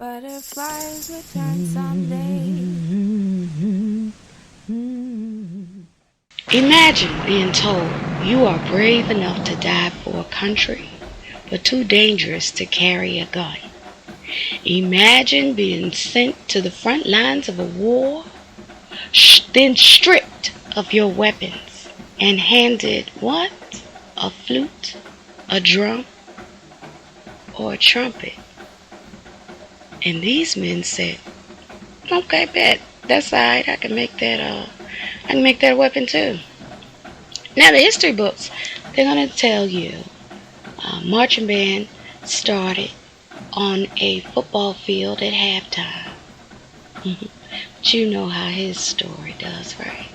Butterflies return someday. Imagine being told you are brave enough to die for a country, but too dangerous to carry a gun. Imagine being sent to the front lines of a war, then stripped of your weapons and handed what? A flute, a drum, or a trumpet. And these men said, "Okay, bet. That's alright. I can make that a weapon too." Now the history books, they're gonna tell you marching band started on a football field at halftime. But you know how his story does, right?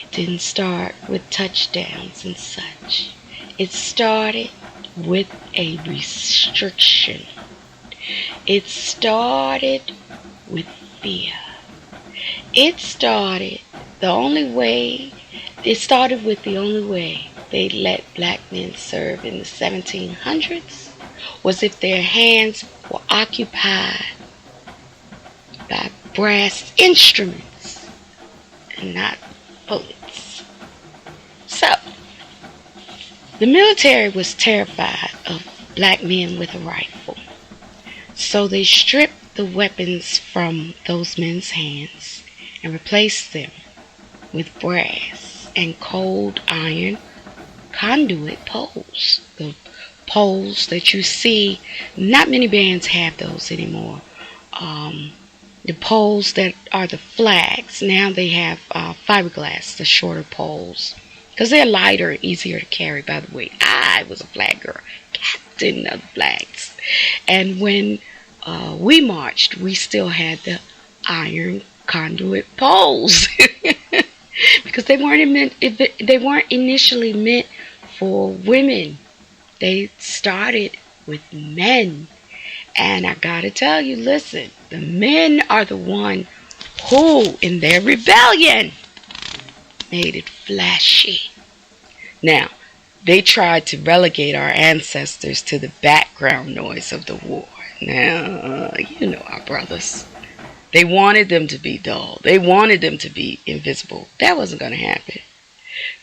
It didn't start with touchdowns and such. It started with a restriction. It started with fear. It started with the only way they let black men serve in the 1700s was if their hands were occupied by brass instruments and not bullets. So, the military was terrified of black men with a rifle. So they stripped the weapons from those men's hands and replaced them with brass and cold iron conduit poles. The poles that you see, not many bands have those anymore. The poles that are the flags, now they have fiberglass, the shorter poles, because they're lighter and easier to carry. By the way, I was a flag girl, captain of flags. And when we marched, we still had the iron conduit poles because they weren't initially meant for women. They started with men. And I gotta tell you, listen, the men are the one who, in their rebellion, made it flashy. Now, they tried to relegate our ancestors to the background noise of the war. Now, you know our brothers. They wanted them to be dull. They wanted them to be invisible. That wasn't going to happen.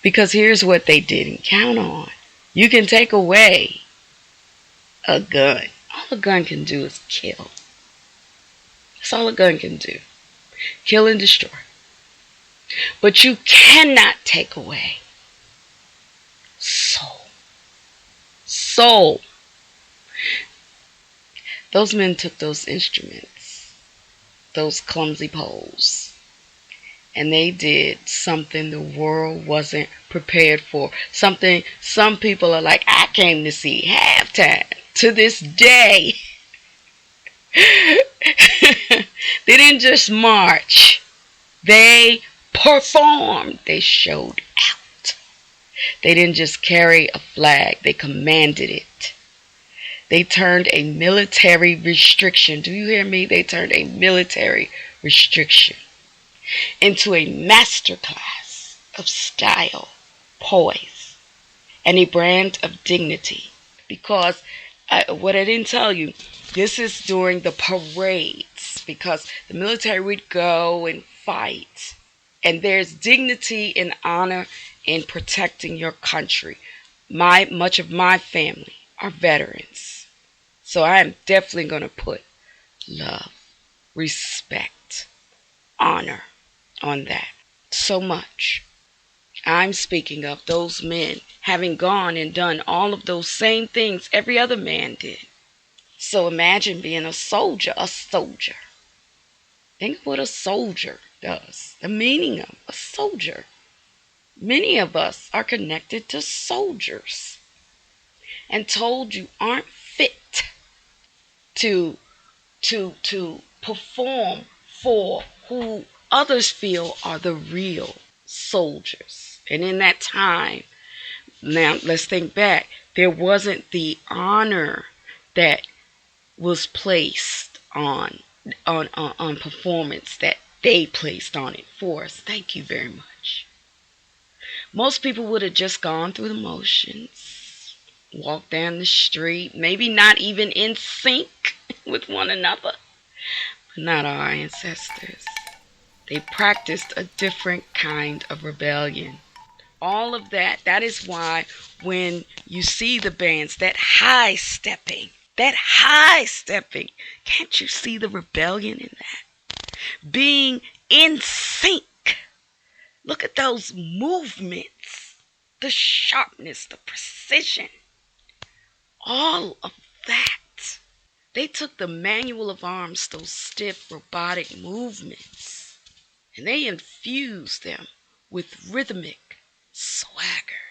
Because here's what they didn't count on. You can take away a gun. All a gun can do is kill. That's all a gun can do. Kill and destroy. But you cannot take away soul. Soul. Those men took those instruments, those clumsy poles, and they did something the world wasn't prepared for. Something some people are like, I came to see halftime. To this day, they didn't just march. They performed. They showed out. They didn't just carry a flag. They commanded it. They turned a military restriction. Do you hear me? They turned a military restriction into a masterclass of style, poise, and a brand of dignity. Because what I didn't tell you, this is during the parades, because the military would go and fight. And there's dignity and honor in protecting your country. Much of my family are veterans. So I am definitely going to put love, respect, honor on that. So much. I'm speaking of those men having gone and done all of those same things every other man did. So imagine being a soldier. Think of what a soldier does. The meaning of a soldier. Many of us are connected to soldiers and told you aren't fit to perform for who others feel are the real soldiers. And in that time, now let's think back, there wasn't the honor that was placed on performance that they placed on it for us. Thank you very much. Most people would have just gone through the motions, walked down the street, maybe not even in sync with one another, but not our ancestors. They practiced a different kind of rebellion. All of that is why when you see the bands, that high stepping, can't you see the rebellion in that? Being in sync. Look at those movements, the sharpness, the precision, all of that. They took the manual of arms, those stiff robotic movements, and they infused them with rhythmic swagger.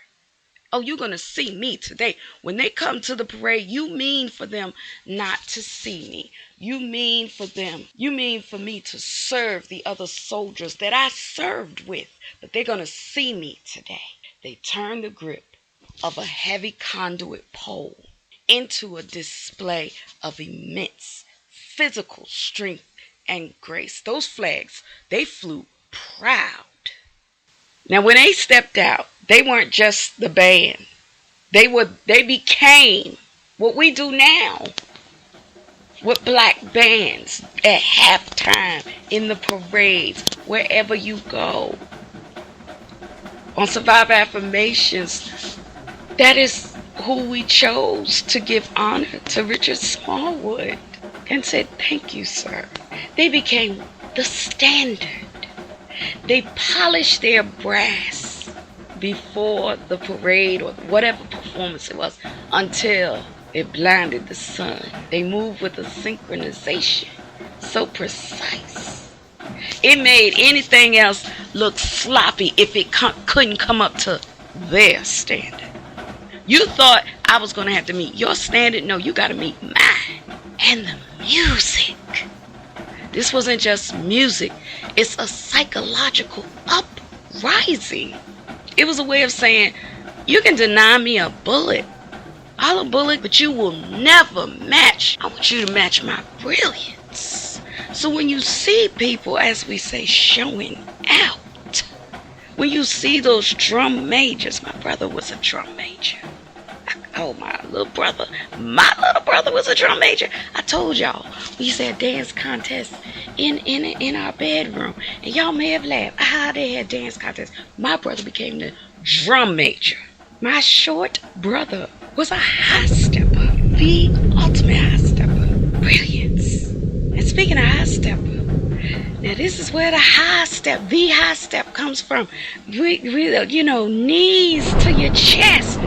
Oh, you're going to see me today. When they come to the parade, you mean for them not to see me. You mean for me to serve the other soldiers that I served with. But they're going to see me today. They turn the grip of a heavy conduit pole into a display of immense physical strength and grace. Those flags, they flew proud. Now, when they stepped out, they weren't just the band. They became what we do now with black bands at halftime, in the parades, wherever you go. On Survivor Affirmations, that is who we chose to give honor to, Richard Smallwood, and said, thank you, sir. They became the standard. They polished their brass before the parade or whatever performance it was until it blinded the sun. They moved with a synchronization so precise. It made anything else look sloppy if it couldn't come up to their standard. You thought I was going to have to meet your standard? No, you got to meet mine. And the music. This wasn't just music. It's a psychological uprising. It was a way of saying, you can deny me a bullet, but you will never match. I want you to match my brilliance. So when you see people, as we say, showing out, when you see those drum majors, my brother was a drum major. Oh, my little brother was a drum major. I told y'all, we used to have dance contests in our bedroom. And y'all may have laughed. They had dance contests. My brother became the drum major. My short brother was a high stepper. The ultimate high stepper. Brilliance. And speaking of high stepper, now this is where the high step comes from. Knees to your chest.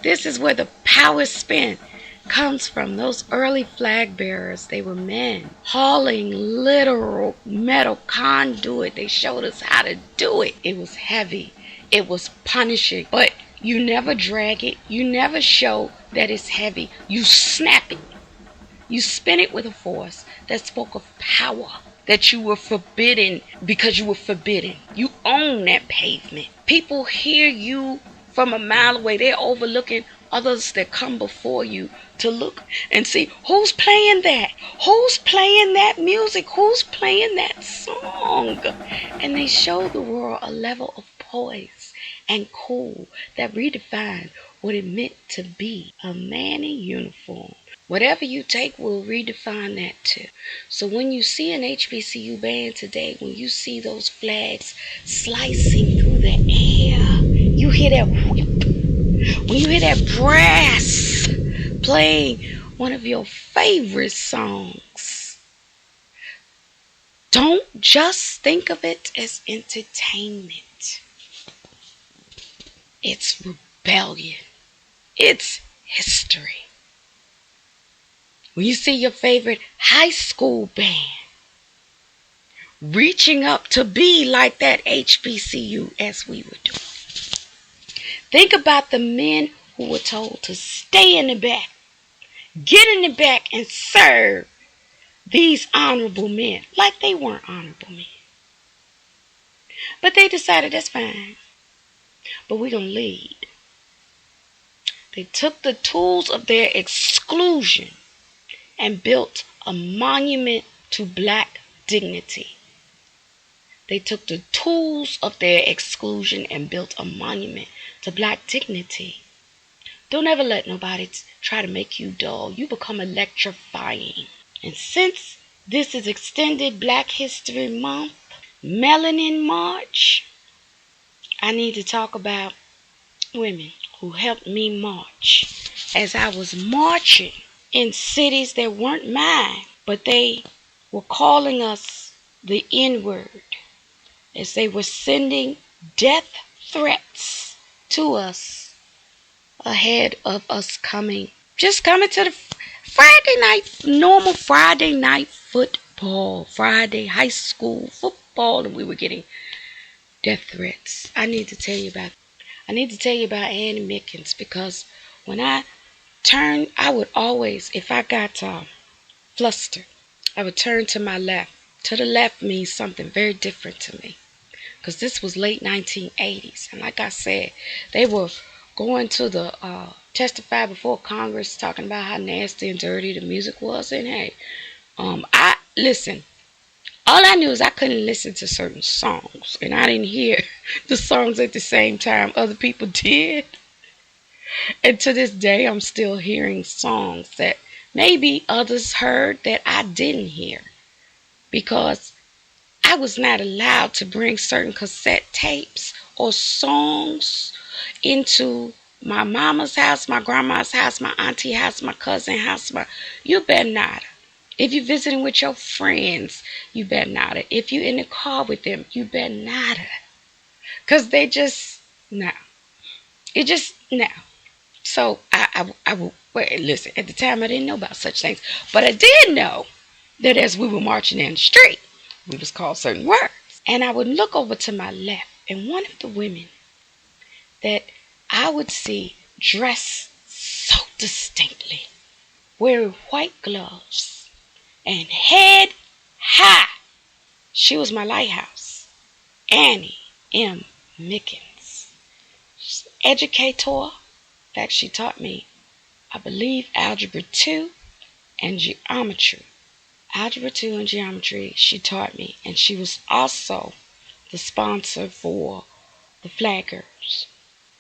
This is where the power spin comes from. Those early flag bearers, they were men hauling literal metal conduit. They showed us how to do it. It was heavy. It was punishing. But you never drag it. You never show that it's heavy. You snap it. You spin it with a force that spoke of power, that you were forbidden because you were forbidden. You own that pavement. People hear you from a mile away. They're overlooking others that come before you to look and see who's playing that, who's playing that music, who's playing that song. And they show the world a level of poise and cool that redefined what it meant to be a man in uniform. Whatever you take will redefine that too. So when you see an HBCU band today, when you see those flags slicing through the air, you hear that whip. When you hear that brass playing one of your favorite songs, don't just think of it as entertainment. It's rebellion. It's history. When you see your favorite high school band reaching up to be like that HBCU as we were doing, think about the men who were told to stay in the back, get in the back and serve these honorable men like they weren't honorable men. But they decided that's fine, but we're going to lead. They took the tools of their exclusion and built a monument to black dignity. They took the tools of their exclusion and built a monument to black dignity. Don't ever let nobody try to make you dull. You become electrifying. And since this is extended Black History Month, Melanin March, I need to talk about women who helped me march. As I was marching in cities that weren't mine, but they were calling us the N-word, as they were sending death threats to us ahead of us coming to the Friday night, normal Friday night football, Friday high school football, and we were getting death threats. I need to tell you about Annie Mickens, because when I turned, I would always, if I got flustered, I would turn to my left. To the left means something very different to me, because this was late 1980s, and like I said, they were going to the testify before Congress, talking about how nasty and dirty the music was. And hey, I listen. All I knew is I couldn't listen to certain songs, and I didn't hear the songs at the same time other people did. And to this day, I'm still hearing songs that maybe others heard that I didn't hear, because I was not allowed to bring certain cassette tapes or songs into my mama's house, my grandma's house, my auntie house, my cousin house. You better not. If you're visiting with your friends, you better not. If you're in the car with them, you better not. Because they just, no. It just, no. So I wait, listen, at the time I didn't know about such things. But I did know that as we were marching down the street, we was called certain words. And I would look over to my left, and one of the women that I would see dressed so distinctly, wearing white gloves and head high. She was my lighthouse, Annie M. Mickens. She's an educator. In fact, she taught me, I believe, Algebra 2 and Geometry. Algebra 2 and Geometry she taught me, and she was also the sponsor for the Flaggers.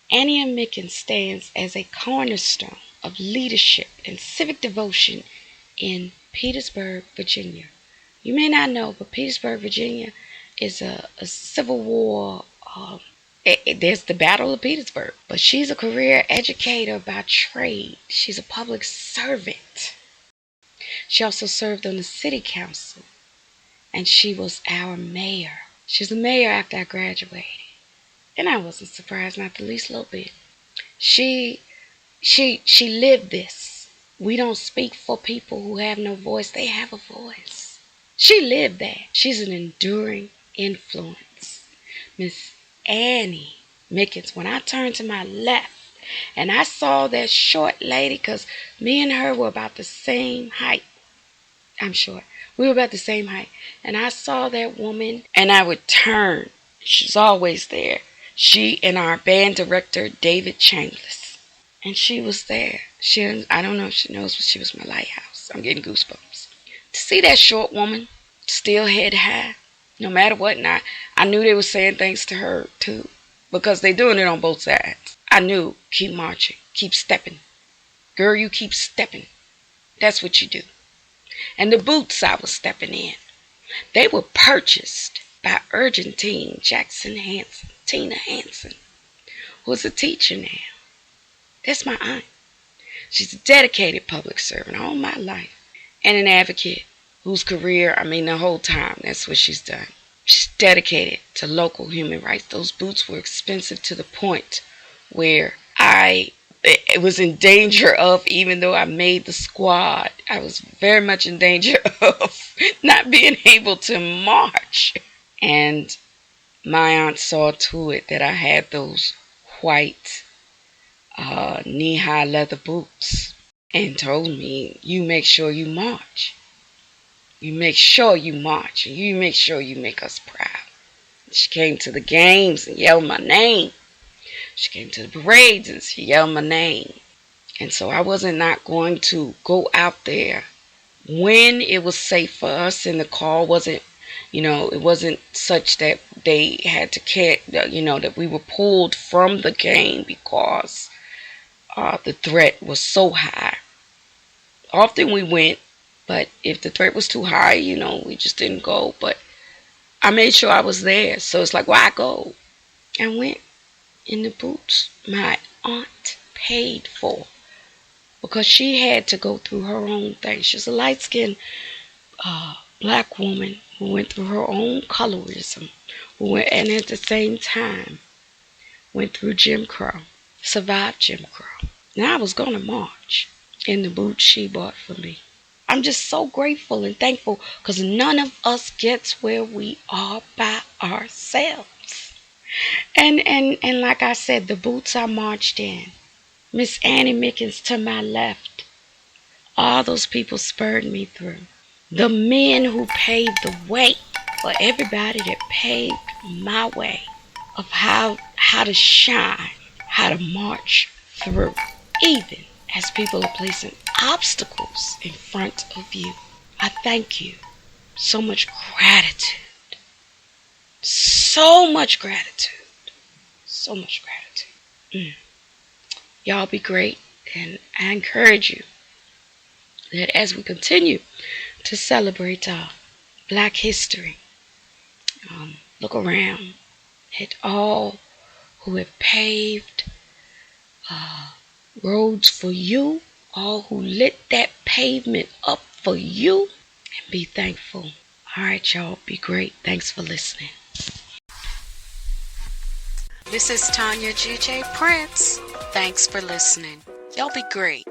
Annie M. Mickens stands as a cornerstone of leadership and civic devotion in Petersburg, Virginia. You may not know, but Petersburg, Virginia is a Civil War. There's the Battle of Petersburg. But she's a career educator by trade. She's a public servant. She also served on the city council, and she was our mayor. She was the mayor after I graduated, and I wasn't surprised, not the least little bit. She lived this. We don't speak for people who have no voice. They have a voice. She lived that. She's an enduring influence. Miss Annie Mickens. When I turned to my left and I saw that short lady, because me and her were about the same height. I'm short. We were about the same height. And I saw that woman, and I would turn. She's always there. She and our band director, David Chambliss. And she was there. I don't know if she knows, but she was my lighthouse. I'm getting goosebumps. To see that short woman still head high, no matter what, and I knew they were saying things to her too, because they're doing it on both sides. I knew, keep marching, keep stepping. Girl, you keep stepping. That's what you do. And the boots I was stepping in, they were purchased by Argentine Tina Hansen, who's a teacher now. That's my aunt. She's a dedicated public servant all my life, and an advocate whose career, the whole time, that's what she's done. She's dedicated to local human rights. Those boots were expensive to the point where it was in danger of, even though I made the squad, I was very much in danger of not being able to march. And my aunt saw to it that I had those white knee-high leather boots and told me, you make sure you march. You make sure you march, and you make sure you make us proud. She came to the games and yelled my name. She came to the parades and she yelled my name. And so I wasn't not going to go out there when it was safe for us, and the call wasn't, it wasn't such that they had to care, that we were pulled from the game because the threat was so high. Often we went, but if the threat was too high, we just didn't go. But I made sure I was there. So it's like, why go? I went in the boots my aunt paid for because she had to go through her own thing. She's a light-skinned black woman who went through her own colorism, and at the same time went through Jim Crow, survived Jim Crow. Now I was going to march in the boots she bought for me. I'm just so grateful and thankful because none of us gets where we are by ourselves. And like I said, the boots I marched in, Miss Annie Mickens to my left, all those people spurred me through. The men who paved the way for everybody that paved my way of how to shine, how to march through, even as people are placing obstacles in front of you. I thank you. So much gratitude. So much gratitude. So much gratitude. Y'all be great, and I encourage you that as we continue to celebrate Black history, look around at all who have paved roads for you, all who lit that pavement up for you, and be thankful. All right, y'all, be great. Thanks for listening. This is Tonya GJ Prince. Thanks for listening. Y'all be great.